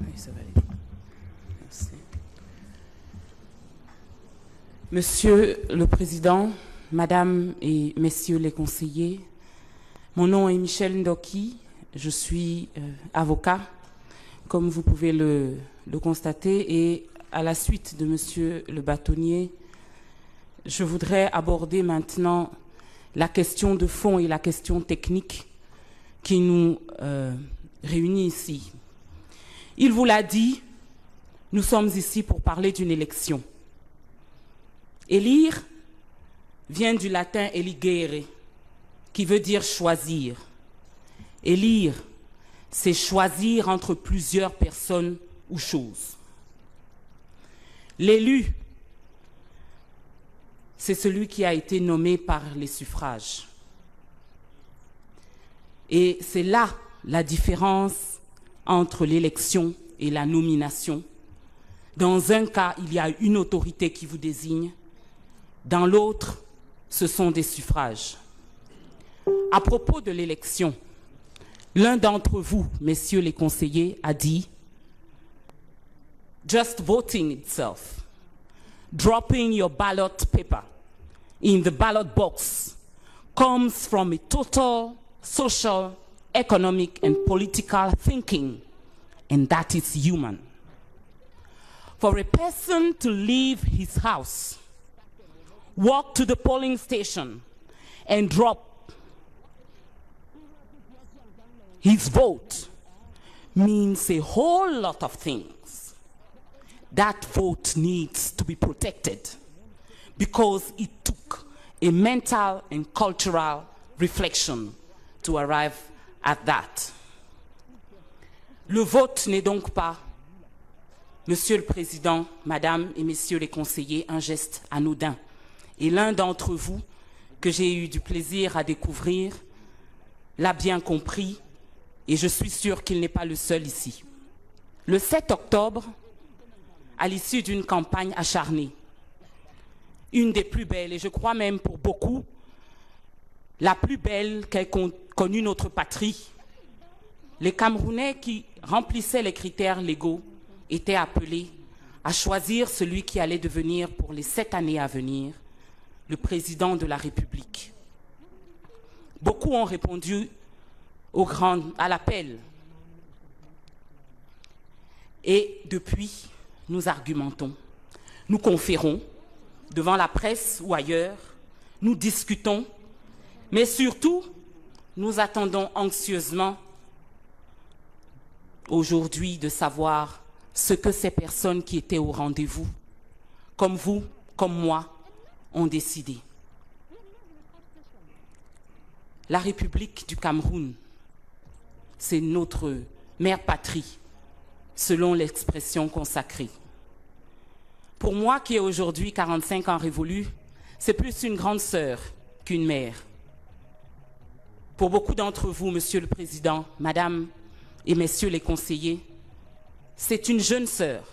Oui, ça va aller. Merci. Monsieur le Président, Madame et Messieurs les conseillers, mon nom est Michel Ndoki, je suis avocat, comme vous pouvez le constater, et à la suite de Monsieur le bâtonnier, je voudrais aborder maintenant la question de fond et la question technique qui nous réunit ici. Il vous l'a dit, nous sommes ici pour parler d'une élection. Élire vient du latin eligere, qui veut dire choisir. Élire, c'est choisir entre plusieurs personnes ou choses. L'élu, c'est celui qui a été nommé par les suffrages. Et c'est là la différence entre l'élection et la nomination. Dans un cas, il y a une autorité qui vous désigne. Dans l'autre, ce sont des suffrages. À propos de l'élection, l'un d'entre vous, messieurs les conseillers, a dit « Just voting itself, dropping your ballot paper in the ballot box comes from a total social, economic and political thinking, and that is human. For a person to leave his house, walk to the polling station and drop his vote means a whole lot of things. That vote needs to be protected because it took a mental and cultural reflection to arrive at that. Le vote n'est donc pas, Monsieur le Président, Madame et Messieurs les conseillers, un geste anodin. Et l'un d'entre vous, que j'ai eu du plaisir à découvrir, l'a bien compris, et je suis sûre qu'il n'est pas le seul ici. Le 7 octobre, à l'issue d'une campagne acharnée, une des plus belles, et je crois même pour beaucoup, la plus belle qu'ait connue notre patrie, les Camerounais qui remplissaient les critères légaux étaient appelés à choisir celui qui allait devenir pour les 7 années à venir le président de la République. Beaucoup ont répondu à l'appel. Et depuis, nous argumentons, nous conférons devant la presse ou ailleurs, nous discutons, mais surtout, nous attendons anxieusement aujourd'hui de savoir ce que ces personnes qui étaient au rendez-vous, comme vous, comme moi, ont décidé. La République du Cameroun, c'est notre mère patrie, selon l'expression consacrée. Pour moi, qui ai aujourd'hui 45 ans révolus, c'est plus une grande sœur qu'une mère. Pour beaucoup d'entre vous, Monsieur le Président, Madame et Messieurs les conseillers, c'est une jeune sœur,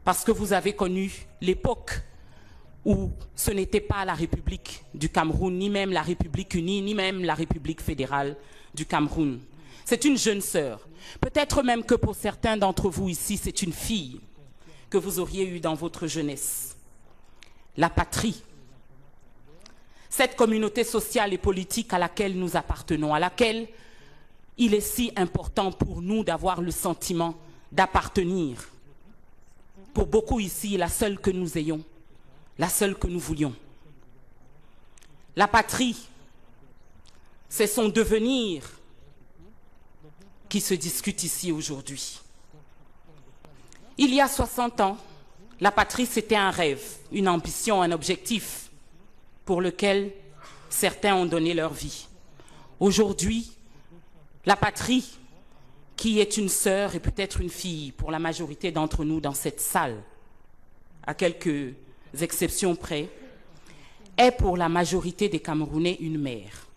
parce que vous avez connu l'époque où ce n'était pas la République du Cameroun, ni même la République unie, ni même la République fédérale du Cameroun. C'est une jeune sœur. Peut-être même que pour certains d'entre vous ici, c'est une fille que vous auriez eue dans votre jeunesse. La patrie, cette communauté sociale et politique à laquelle nous appartenons, à laquelle il est si important pour nous d'avoir le sentiment d'appartenir. Pour beaucoup ici, la seule que nous ayons, la seule que nous voulions. La patrie, c'est son devenir qui se discute ici aujourd'hui. Il y a 60 ans, la patrie, c'était un rêve, une ambition, un objectif pour lequel certains ont donné leur vie. Aujourd'hui, la patrie, qui est une sœur et peut-être une fille pour la majorité d'entre nous dans cette salle, à quelques exceptions près, est pour la majorité des Camerounais une mère.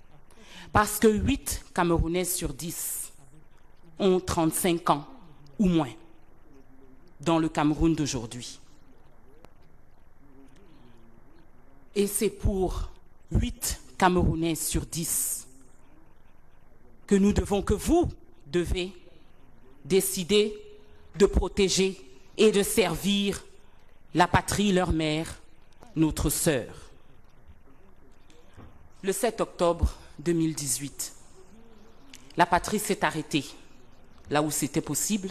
Parce que 8 Camerounais sur 10 ont 35 ans ou moins dans le Cameroun d'aujourd'hui. Et c'est pour 8 Camerounais sur 10 que nous devons, que vous devez décidé de protéger et de servir la patrie, leur mère, notre sœur. Le 7 octobre 2018, la patrie s'est arrêtée, là où c'était possible,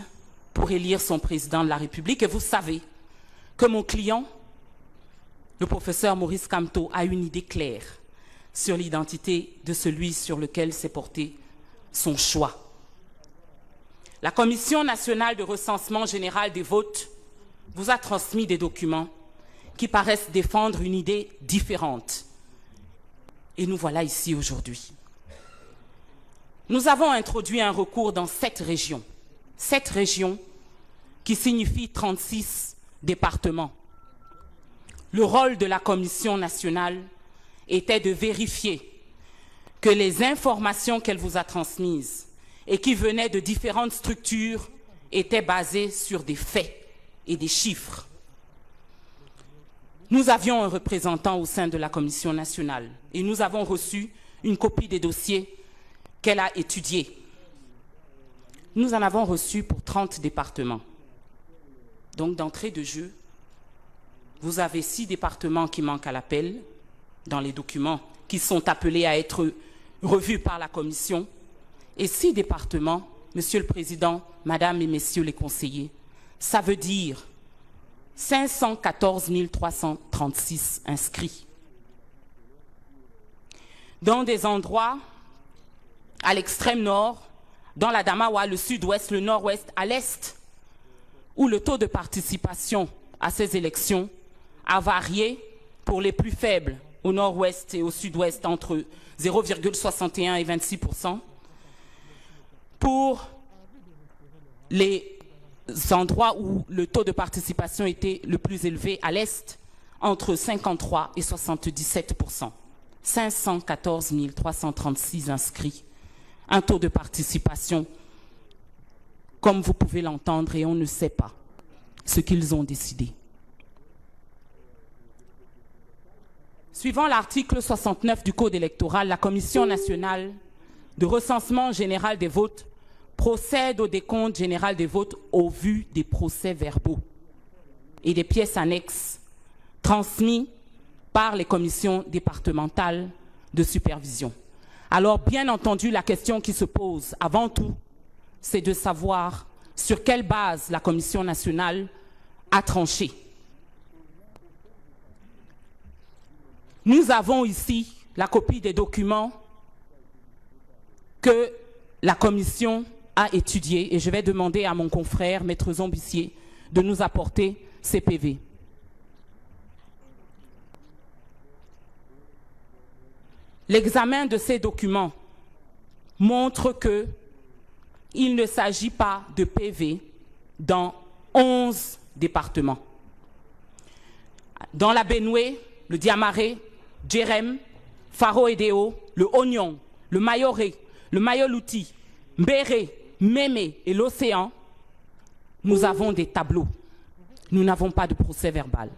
pour élire son président de la République. Et vous savez que mon client, le professeur Maurice Kamto, a une idée claire sur l'identité de celui sur lequel s'est porté son choix. La Commission nationale de recensement général des votes vous a transmis des documents qui paraissent défendre une idée différente. Et nous voilà ici aujourd'hui. Nous avons introduit un recours dans 7 régions. 7 régions qui signifie 36 départements. Le rôle de la Commission nationale était de vérifier que les informations qu'elle vous a transmises et qui venaient de différentes structures étaient basées sur des faits et des chiffres. Nous avions un représentant au sein de la Commission nationale et nous avons reçu une copie des dossiers qu'elle a étudiés. Nous en avons reçu pour 30 départements. Donc, d'entrée de jeu, vous avez 6 départements qui manquent à l'appel dans les documents qui sont appelés à être revus par la Commission et 6 départements, Monsieur le Président, Madame et Messieurs les conseillers, ça veut dire 514 336 inscrits. Dans des endroits à l'extrême nord, dans la Damawa, le sud-ouest, le nord-ouest, à l'est, où le taux de participation à ces élections a varié pour les plus faibles au nord-ouest et au sud-ouest entre 0,61 et 26%. Pour les endroits où le taux de participation était le plus élevé à l'est, entre 53 et 77%. 514 336 inscrits. Un taux de participation, comme vous pouvez l'entendre, et on ne sait pas ce qu'ils ont décidé. Suivant l'article 69 du Code électoral, la Commission nationale de recensement général des votes procède au décompte général des votes au vu des procès-verbaux et des pièces annexes transmis par les commissions départementales de supervision. Alors, bien entendu, la question qui se pose avant tout, c'est de savoir sur quelle base la Commission nationale a tranché. Nous avons ici la copie des documents que la Commission a étudiés et je vais demander à mon confrère, Maître Zombissier, de nous apporter ces PV. L'examen de ces documents montre qu'il ne s'agit pas de PV dans 11 départements. Dans la Benue, le Diamaré, Djerem, Faro-Edeo, le Oignon, le Mayoré, le Mayoluti, Mbéré, Mémé et l'Océan, nous avons des tableaux. Nous n'avons pas de procès verbal.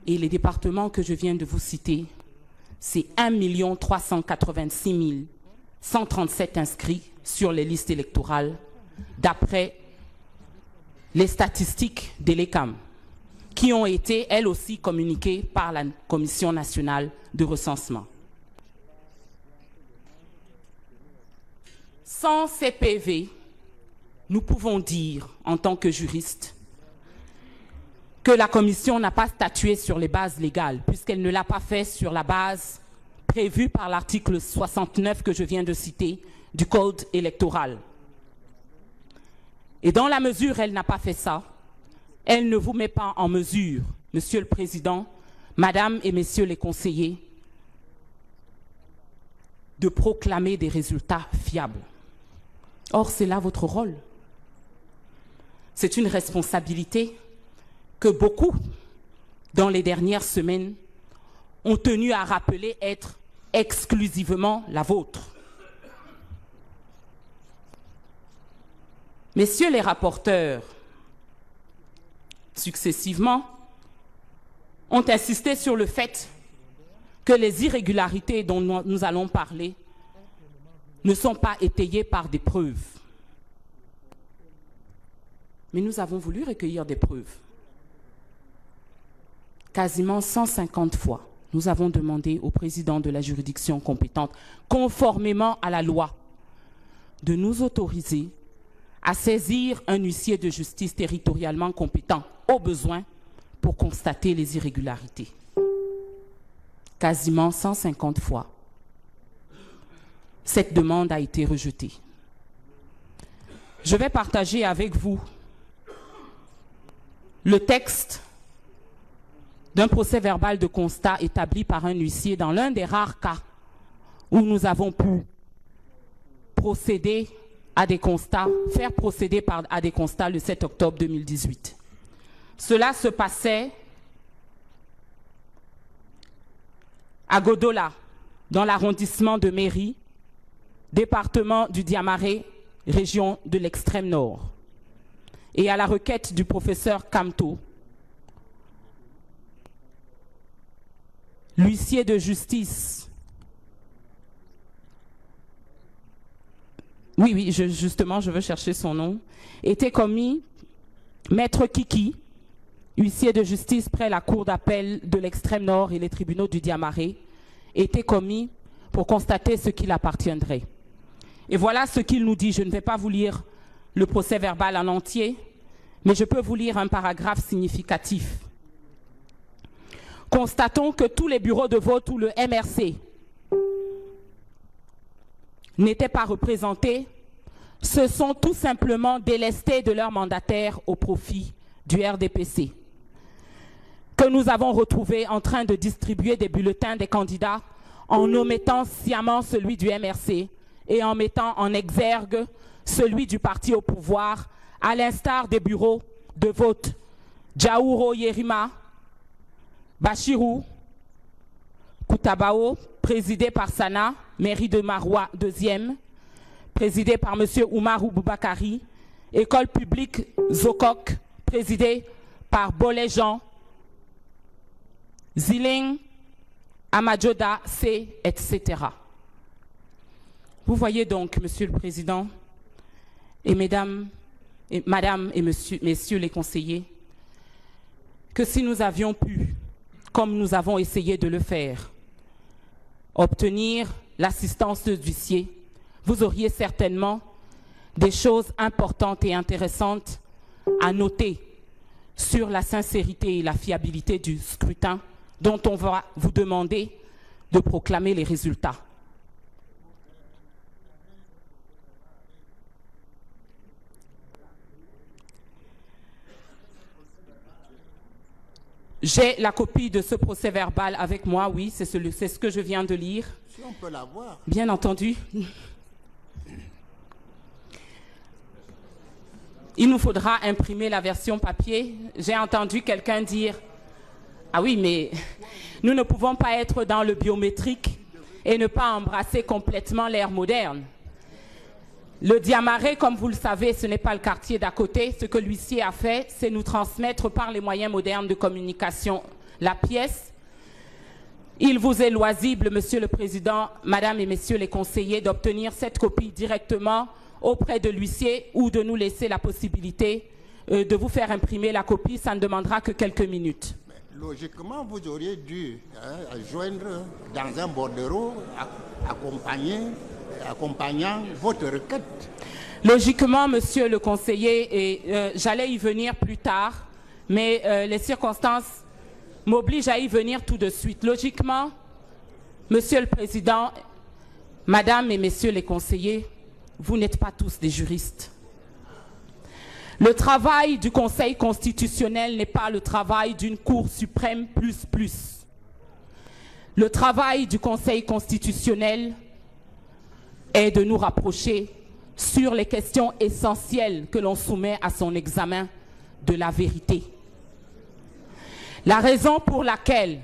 Et les départements que je viens de vous citer, c'est 1 386 137 inscrits sur les listes électorales, d'après les statistiques de l'ECAM, qui ont été, elles aussi, communiquées par la Commission nationale de recensement. Sans ces PV, nous pouvons dire, en tant que juristes, que la Commission n'a pas statué sur les bases légales, puisqu'elle ne l'a pas fait sur la base prévue par l'article 69 que je viens de citer du Code électoral. Et dans la mesure où elle n'a pas fait ça, elle ne vous met pas en mesure, Monsieur le Président, Madame et Messieurs les conseillers, de proclamer des résultats fiables. Or, c'est là votre rôle. C'est une responsabilité que beaucoup, dans les dernières semaines, ont tenu à rappeler être exclusivement la vôtre. Messieurs les rapporteurs, successivement, ont insisté sur le fait que les irrégularités dont nous allons parler ne sont pas étayées par des preuves. Mais nous avons voulu recueillir des preuves. Quasiment 150 fois, nous avons demandé au président de la juridiction compétente, conformément à la loi, de nous autoriser à saisir un huissier de justice territorialement compétent, au besoin, pour constater les irrégularités. Quasiment 150 fois, cette demande a été rejetée. Je vais partager avec vous le texte d'un procès verbal de constat établi par un huissier dans l'un des rares cas où nous avons pu procéder à des constats, faire procéder à des constats le 7 octobre 2018. Cela se passait à Godola, dans l'arrondissement de Méry, département du Diamaré, région de l'extrême nord. Et à la requête du professeur Kamto, l'huissier de justice, justement, je veux chercher son nom, était commis Maître Kiki, huissier de justice près la cour d'appel de l'extrême nord et les tribunaux du Diamaré, était commis pour constater ce qu'il appartiendrait. Et voilà ce qu'il nous dit. Je ne vais pas vous lire le procès verbal en entier, mais je peux vous lire un paragraphe significatif. Constatons que tous les bureaux de vote ou le MRC n'étaient pas représentés, se sont tout simplement délestés de leurs mandataires au profit du RDPC, que nous avons retrouvé en train de distribuer des bulletins des candidats en omettant sciemment celui du MRC et en mettant en exergue celui du parti au pouvoir, à l'instar des bureaux de vote Djaouro Yerima, Bachirou, Koutabao, présidé par Sana, mairie de Maroua 2e, présidé par M. Oumarou Boubakari, école publique Zokok, présidée par Bolé-Jean, Ziling, Amadjoda C, etc. Vous voyez donc, Monsieur le Président, et Mesdames, et Madame et Messieurs les conseillers, que si nous avions pu, comme nous avons essayé de le faire, obtenir l'assistance de l'huissier, vous auriez certainement des choses importantes et intéressantes à noter sur la sincérité et la fiabilité du scrutin dont on va vous demander de proclamer les résultats. J'ai la copie de ce procès verbal avec moi, oui, c'est ce que je viens de lire. Si on peut l'avoir. Bien entendu. Il nous faudra imprimer la version papier. J'ai entendu quelqu'un dire « Ah oui, mais nous ne pouvons pas être dans le biométrique et ne pas embrasser complètement l'ère moderne. » Le Diamaré, comme vous le savez, ce n'est pas le quartier d'à côté. Ce que l'huissier a fait, c'est nous transmettre par les moyens modernes de communication la pièce. Il vous est loisible, Monsieur le Président, Madame et Messieurs les conseillers, d'obtenir cette copie directement auprès de l'huissier ou de nous laisser la possibilité de vous faire imprimer la copie. Ça ne demandera que quelques minutes. Mais logiquement, vous auriez dû joindre dans un bordereau accompagnant votre requête. Logiquement, Monsieur le conseiller, et j'allais y venir plus tard, mais les circonstances m'obligent à y venir tout de suite. Logiquement, Monsieur le Président, Madame et Messieurs les conseillers, vous n'êtes pas tous des juristes. Le travail du Conseil constitutionnel n'est pas le travail d'une Cour suprême plus. Le travail du Conseil constitutionnel est de nous rapprocher sur les questions essentielles que l'on soumet à son examen de la vérité. La raison pour laquelle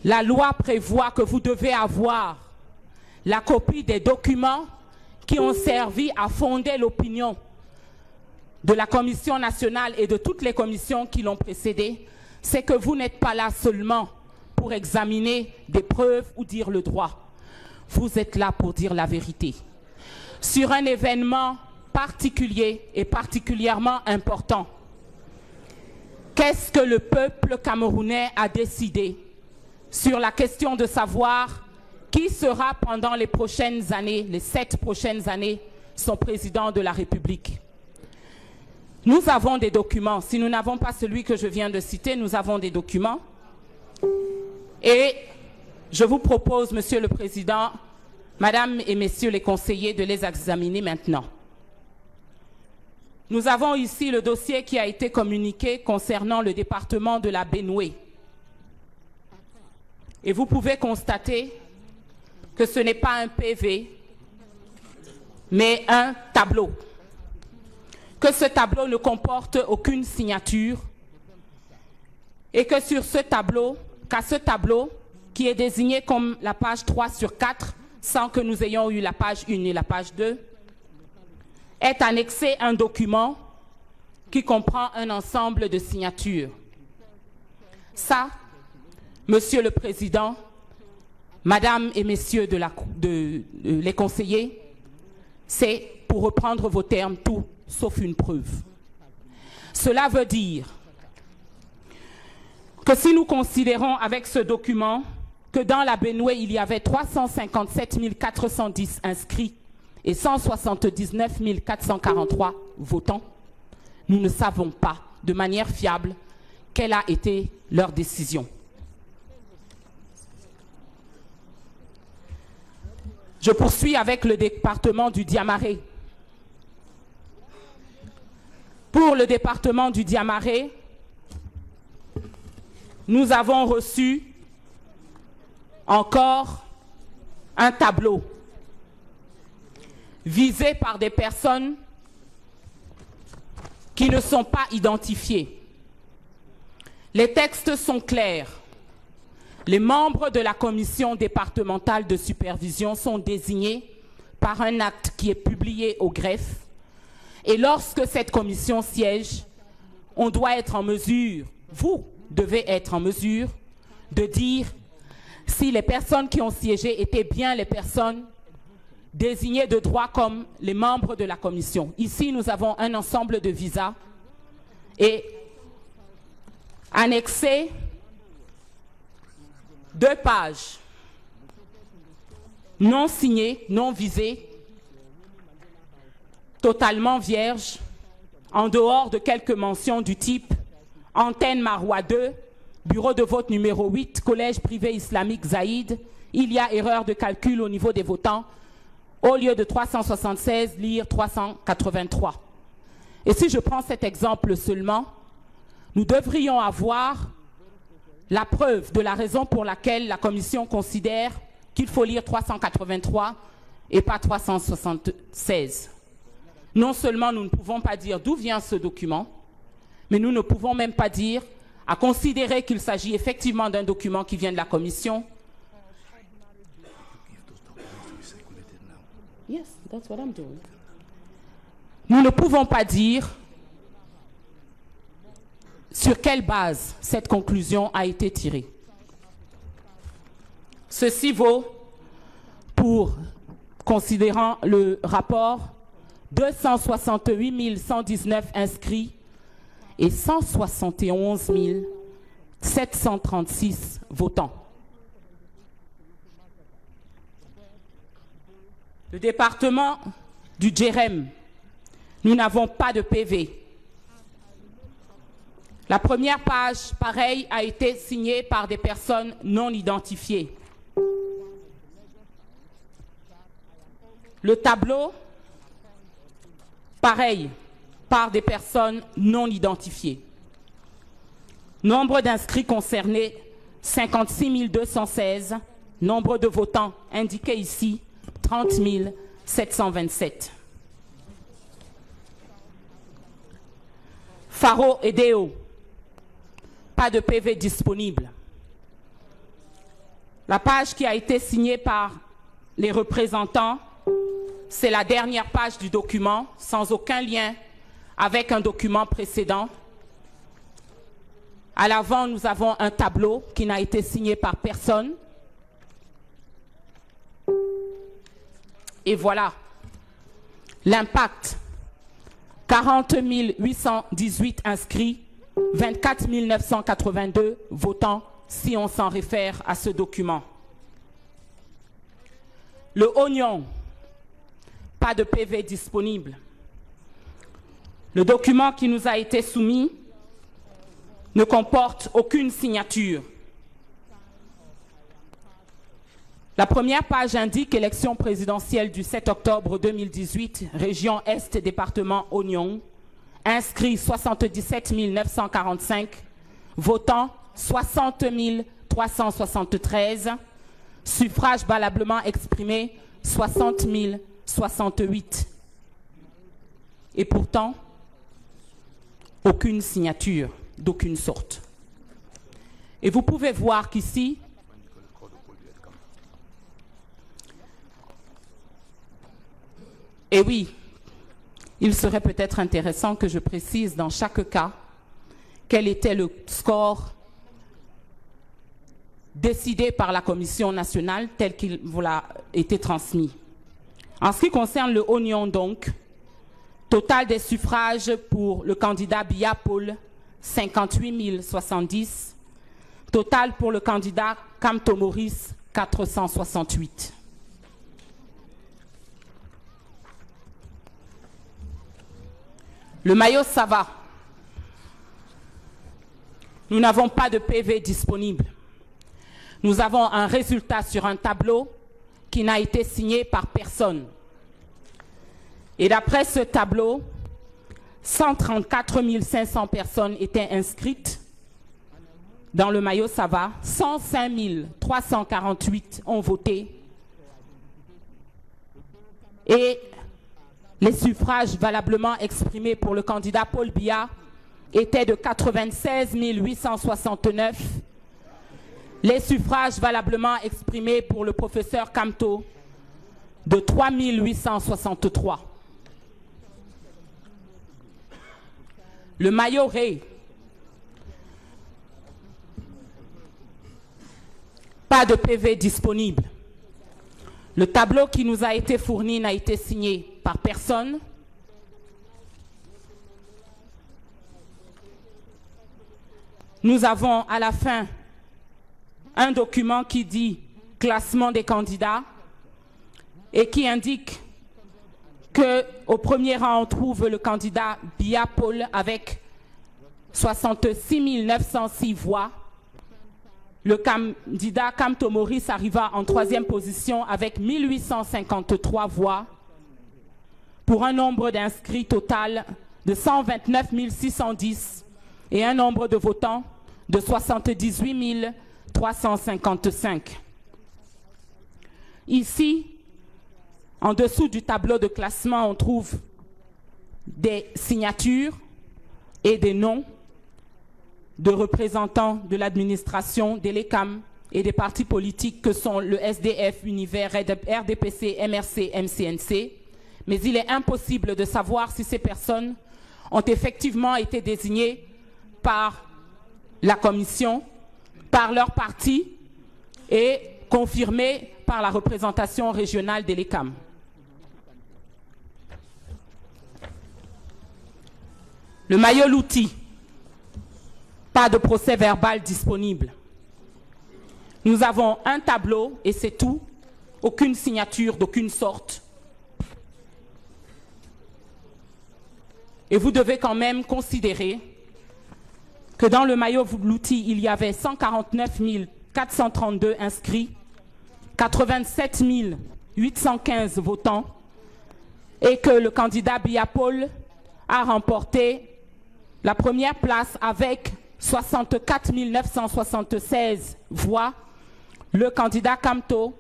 la loi prévoit que vous devez avoir la copie des documents qui ont servi à fonder l'opinion de la Commission nationale et de toutes les commissions qui l'ont précédée, c'est que vous n'êtes pas là seulement pour examiner des preuves ou dire le droit. Vous êtes là pour dire la vérité. Sur un événement particulier et particulièrement important. Qu'est-ce que le peuple camerounais a décidé sur la question de savoir qui sera pendant les prochaines années, les 7 prochaines années, son président de la République? Nous avons des documents. Si nous n'avons pas celui que je viens de citer, nous avons des documents. Et je vous propose, Monsieur le Président, Madame et Messieurs les conseillers, de les examiner maintenant. Nous avons ici le dossier qui a été communiqué concernant le département de la Benoué. Et vous pouvez constater que ce n'est pas un PV, mais un tableau. Que ce tableau ne comporte aucune signature et que sur ce tableau, qu'à ce tableau, qui est désigné comme la page 3 sur 4, sans que nous ayons eu la page 1 et la page 2, est annexé un document qui comprend un ensemble de signatures. Ça, Monsieur le Président, Madame et Messieurs les conseillers, c'est, pour reprendre vos termes, tout sauf une preuve. Cela veut dire que si nous considérons avec ce document que dans la Benoué, il y avait 357 410 inscrits et 179 443 votants, nous ne savons pas de manière fiable quelle a été leur décision. Je poursuis avec le département du Diamaré. Pour le département du Diamaré, nous avons reçu encore un tableau visé par des personnes qui ne sont pas identifiées. Les textes sont clairs. Les membres de la commission départementale de supervision sont désignés par un acte qui est publié au greffe. Et lorsque cette commission siège, on doit être en mesure, vous devez être en mesure de dire si les personnes qui ont siégé étaient bien les personnes désignées de droit comme les membres de la commission. Ici, nous avons un ensemble de visas et annexé 2 pages non signées, non visées, totalement vierges, en dehors de quelques mentions du type Antenne Marois 2, bureau de vote numéro 8, collège privé islamique Zaïd, il y a erreur de calcul au niveau des votants, au lieu de 376, lire 383. Et si je prends cet exemple seulement, nous devrions avoir la preuve de la raison pour laquelle la commission considère qu'il faut lire 383 et pas 376. Non seulement nous ne pouvons pas dire d'où vient ce document, mais nous ne pouvons même pas dire, à considérer qu'il s'agit effectivement d'un document qui vient de la commission. Yes, that's what I'm doing. Nous ne pouvons pas dire sur quelle base cette conclusion a été tirée. Ceci vaut pour, considérant le rapport, 268 119 inscrits et 171 736 votants. Le département du Djerem, nous n'avons pas de PV. La première page, pareil, a été signée par des personnes non identifiées. Le tableau, pareil, par des personnes non identifiées. Nombre d'inscrits concernés, 56 216. Nombre de votants indiqué ici, 30 727. Faro et Déo, pas de PV disponible. La page qui a été signée par les représentants, c'est la dernière page du document, sans aucun lien avec un document précédent. À l'avant, nous avons un tableau qui n'a été signé par personne. Et voilà l'impact 40 818 inscrits, 24 982 votants, si on s'en réfère à ce document. Le Oignon, pas de PV disponible. Le document qui nous a été soumis ne comporte aucune signature. La première page indique élection présidentielle du 7 octobre 2018, région Est, département Oignon. Inscrits 77 945, votants 60 373, suffrages valablement exprimés 60 068. Et pourtant, aucune signature d'aucune sorte. Et vous pouvez voir qu'ici, et oui, il serait peut-être intéressant que je précise dans chaque cas quel était le score décidé par la Commission nationale tel qu'il vous a été transmis. En ce qui concerne le Oignon donc, total des suffrages pour le candidat Biya Paul, 58 070. Total pour le candidat Kamto Maurice, 468. Le maillot Sava. Nous n'avons pas de PV disponible. Nous avons un résultat sur un tableau qui n'a été signé par personne. Et d'après ce tableau, 134 500 personnes étaient inscrites dans le maillot Sava. 105 348 ont voté. Et les suffrages valablement exprimés pour le candidat Paul Biya étaient de 96 869. Les suffrages valablement exprimés pour le professeur Kamto de 3 863. Le maillot Ré, pas de PV disponible. Le tableau qui nous a été fourni n'a été signé par personne. Nous avons à la fin un document qui dit classement des candidats et qui indique qu'au premier rang on trouve le candidat Biya Paul avec 66 906 voix. Le candidat Kamto Maurice arriva en troisième position avec 1853 voix pour un nombre d'inscrits total de 129 610 et un nombre de votants de 78 355. Ici, en dessous du tableau de classement, on trouve des signatures et des noms de représentants de l'administration, des LECAM et des partis politiques que sont le SDF, Univers, RDPC, MRC, MCNC. Mais il est impossible de savoir si ces personnes ont effectivement été désignées par la commission, par leur parti et confirmées par la représentation régionale des LECAM. Le maillot Louti. Pas de procès verbal disponible. Nous avons un tableau et c'est tout. Aucune signature d'aucune sorte. Et vous devez quand même considérer que dans le maillot Louti, il y avait 149 432 inscrits, 87 815 votants et que le candidat Biya Paul a remporté la première place avec 64 976 voix, le candidat Kamto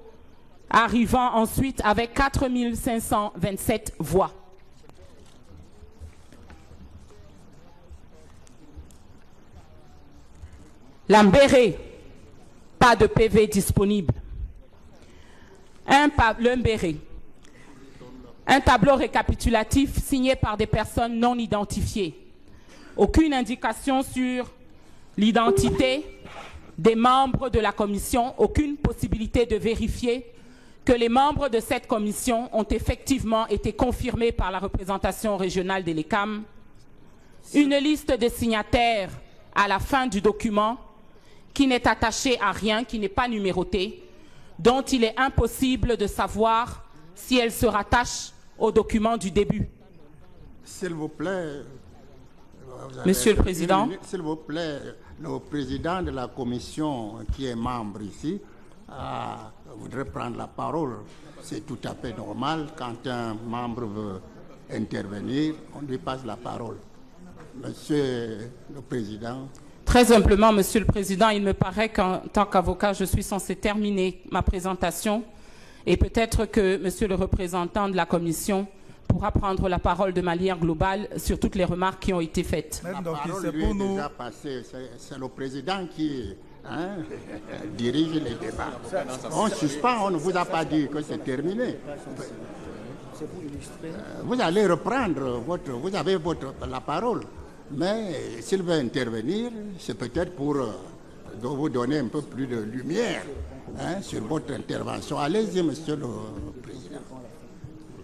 arrivant ensuite avec 4 527 voix. Lambéré, pas de PV disponible. Lambéré, un tableau récapitulatif signé par des personnes non identifiées. Aucune indication sur l'identité des membres de la commission, aucune possibilité de vérifier que les membres de cette commission ont effectivement été confirmés par la représentation régionale des LECAM, une liste de signataires à la fin du document qui n'est attachée à rien, qui n'est pas numérotée, dont il est impossible de savoir si elle se rattache au document du début. S'il vous plaît, Monsieur le Président. S'il vous plaît, le président de la commission qui est membre ici voudrait prendre la parole. C'est tout à fait normal. Quand un membre veut intervenir, on lui passe la parole. Monsieur le Président. Très simplement, Monsieur le Président, il me paraît qu'en tant qu'avocat, je suis censé terminer ma présentation et peut-être que Monsieur le représentant de la Commission pourra prendre la parole de manière globale sur toutes les remarques qui ont été faites. La parole lui est déjà passée. C'est le Président qui dirige les débats. On suspend, on ne vous a pas dit que c'est terminé. Vous allez reprendre vous avez la parole. Mais s'il veut intervenir, c'est peut-être pour vous donner un peu plus de lumière sur votre intervention. Allez-y, Monsieur le Président.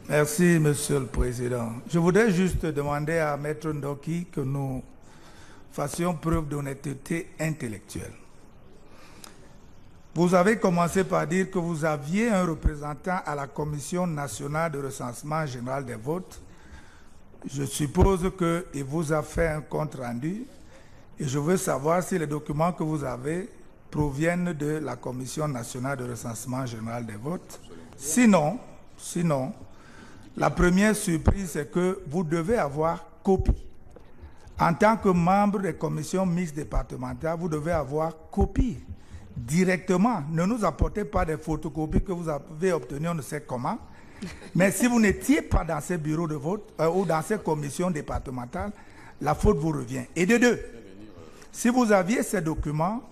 Merci, Monsieur le Président. Je voudrais juste demander à Maître Ndoki que nous fassions preuve d'honnêteté intellectuelle. Vous avez commencé par dire que vous aviez un représentant à la Commission nationale de recensement général des votes. Je suppose qu'il vous a fait un compte-rendu et je veux savoir si les documents que vous avez proviennent de la Commission nationale de recensement général des votes. Sinon, la première surprise, c'est que vous devez avoir copie. En tant que membre des commissions mixtes départementales, vous devez avoir copie directement. Ne nous apportez pas des photocopies que vous avez obtenues, on ne sait comment. Mais si vous n'étiez pas dans ces bureaux de vote ou dans ces commissions départementales, la faute vous revient. Et de deux, si vous aviez ces documents,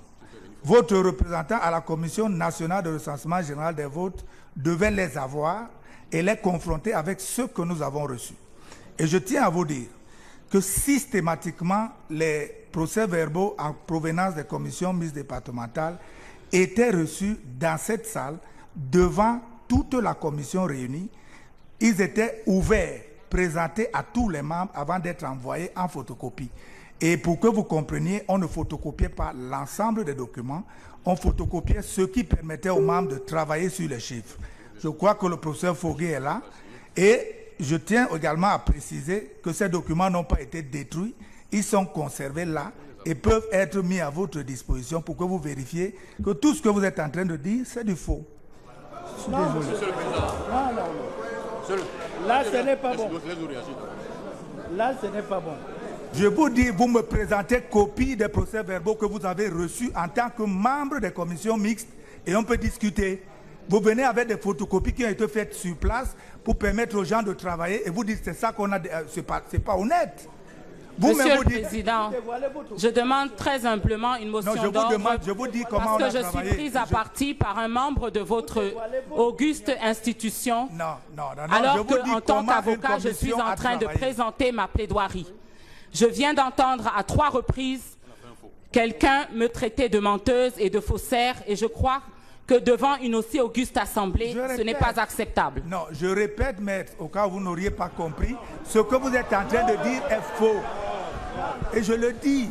votre représentant à la Commission nationale de recensement général des votes devait les avoir et les confronter avec ceux que nous avons reçus. Et je tiens à vous dire que systématiquement, les procès-verbaux en provenance des commissions mixtes départementales étaient reçus dans cette salle devant toute la commission réunie. Ils étaient ouverts, présentés à tous les membres avant d'être envoyés en photocopie. Et pour que vous compreniez, on ne photocopiait pas l'ensemble des documents, on photocopiait ce qui permettait aux membres de travailler sur les chiffres. Je crois que le professeur Foguet est là. Et je tiens également à préciser que ces documents n'ont pas été détruits. Ils sont conservés là et peuvent être mis à votre disposition pour que vous vérifiez que tout ce que vous êtes en train de dire, c'est du faux. Je suis désolé. Monsieur le Président. Là, ce n'est pas bon. Là, ce n'est pas bon. Je vous dis, vous me présentez copie des procès-verbaux que vous avez reçus en tant que membre des commissions mixtes et on peut discuter. Vous venez avec des photocopies qui ont été faites sur place pour permettre aux gens de travailler et vous dites c'est ça qu'on a. C'est pas honnête. Monsieur le Président, je demande très humblement une motion d'ordre parce que je suis prise à partie par un membre de votre auguste institution, alors qu'en tant qu'avocat, je suis en train de présenter ma plaidoirie. Je viens d'entendre à 3 reprises quelqu'un me traiter de menteuse et de faussaire et je crois que devant une aussi auguste assemblée, ce n'est pas acceptable. Non, je répète, maître, au cas où vous n'auriez pas compris, ce que vous êtes en train de dire est faux. Et je le dis.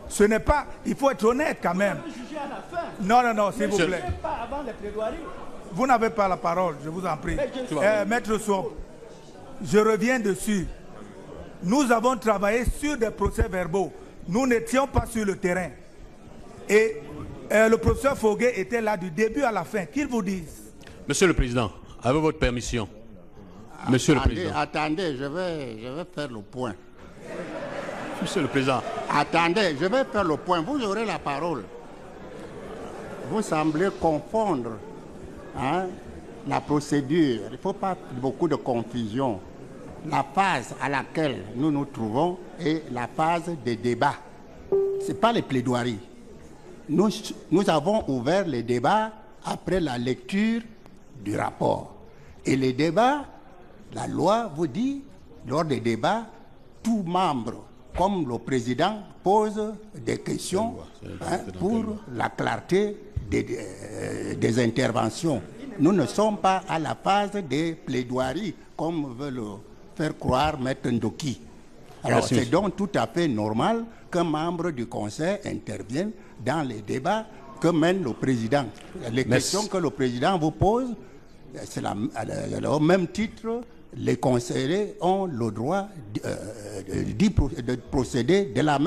Ce n'est pas... Il faut être honnête quand même. Non, s'il vous plaît. Vous n'avez pas la parole, je vous en prie. Maître Sob, je reviens dessus. Nous avons travaillé sur des procès-verbaux. Nous n'étions pas sur le terrain. Et le professeur Foguet était là du début à la fin. Qu'il vous dise. Monsieur le Président, avec votre permission. Monsieur le Président. Attendez, je vais faire le point. Monsieur le Président. Attendez, je vais faire le point. Vous aurez la parole. Vous semblez confondre la procédure. Il ne faut pas beaucoup de confusion. La phase à laquelle nous nous trouvons est la phase des débats. Ce n'est pas les plaidoiries. Nous avons ouvert les débats après la lecture du rapport. Et les débats, la loi vous dit, lors des débats, tout membre, comme le président, pose des questions pour la clarté des interventions. Nous ne sommes pas à la phase des plaidoiries, comme veut le faire croire Maître Ndoki. Alors c'est donc tout à fait normal qu'un membre du Conseil intervienne dans les débats que mène le président. Les questions que le président vous pose, c'est au même titre, les conseillers ont le droit de procéder de la même